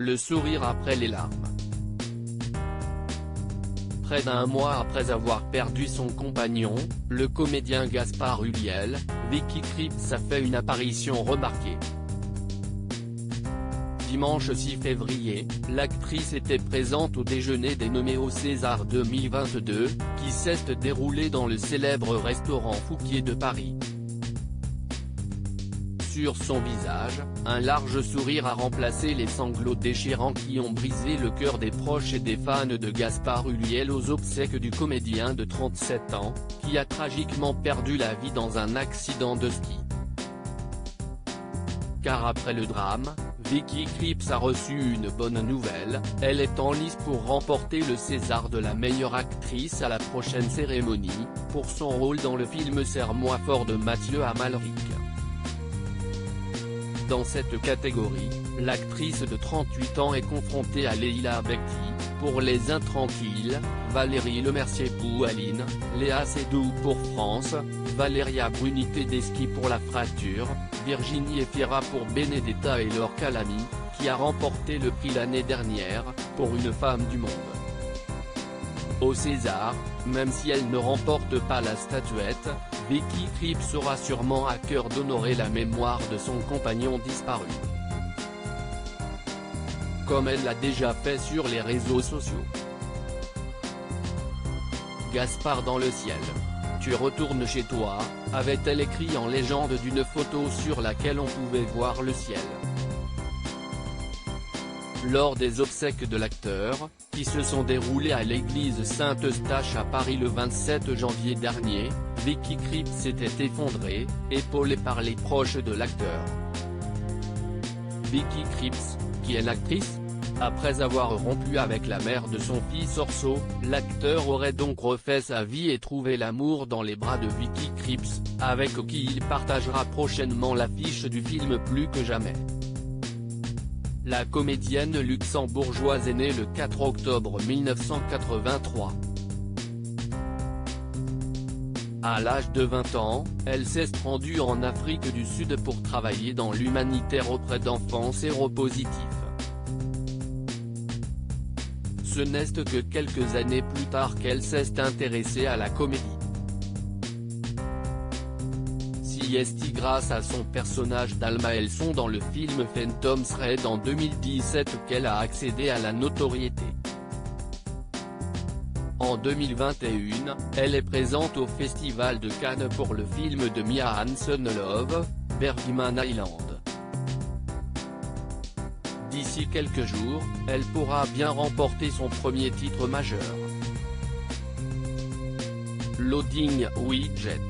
le sourire après les larmes. Près d'un mois après avoir perdu son compagnon, le comédien Gaspard Ulliel, Vicky Krieps a fait une apparition remarquée. Dimanche 6 février, l'actrice était présente au déjeuner dénommé au César 2022, qui s'est déroulé dans le célèbre restaurant Fouquier de Paris. Sur son visage, un large sourire a remplacé les sanglots déchirants qui ont brisé le cœur des proches et des fans de Gaspard Ulliel aux obsèques du comédien de 37 ans, qui a tragiquement perdu la vie dans un accident de ski. Car après le drame, Vicky Krieps a reçu une bonne nouvelle, elle est en lice pour remporter le César de la meilleure actrice à la prochaine cérémonie, pour son rôle dans le film Serre-moi fort de Mathieu Amalric. Dans cette catégorie, l'actrice de 38 ans est confrontée à Leila Bekti, pour Les Intranquilles, Valérie Lemercier-Poualine, Léa Seydoux pour France, Valéria Bruni Tedeschi pour La Fracture, Virginie Efira pour Benedetta et Laure Calamy, qui a remporté le prix l'année dernière, pour Une femme du monde. Au César, même si elle ne remporte pas la statuette, Vicky Krieps aura sûrement à cœur d'honorer la mémoire de son compagnon disparu. Comme elle l'a déjà fait sur les réseaux sociaux. Gaspard dans le ciel. Tu retournes chez toi, avait-elle écrit en légende d'une photo sur laquelle on pouvait voir le ciel. Lors des obsèques de l'acteur, qui se sont déroulées à l'église Saint-Eustache à Paris le 27 janvier dernier, Vicky Krieps s'était effondrée, épaulée par les proches de l'acteur. Vicky Krieps, qui est l'actrice. Après avoir rompu avec la mère de son fils Orso, l'acteur aurait donc refait sa vie et trouvé l'amour dans les bras de Vicky Krieps, avec qui il partagera prochainement l'affiche du film Plus que jamais. La comédienne luxembourgeoise est née le 4 octobre 1983. À l'âge de 20 ans, elle s'est rendue en Afrique du Sud pour travailler dans l'humanitaire auprès d'enfants séropositifs. Ce n'est que quelques années plus tard qu'elle s'est intéressée à la comédie. C'est grâce à son personnage d'Alma Elson dans le film Phantom Thread en 2017 qu'elle a accédé à la notoriété. En 2021, elle est présente au Festival de Cannes pour le film de Mia Hansen Love, Bergman Island. D'ici quelques jours, elle pourra bien remporter son premier titre majeur. Loading Widget.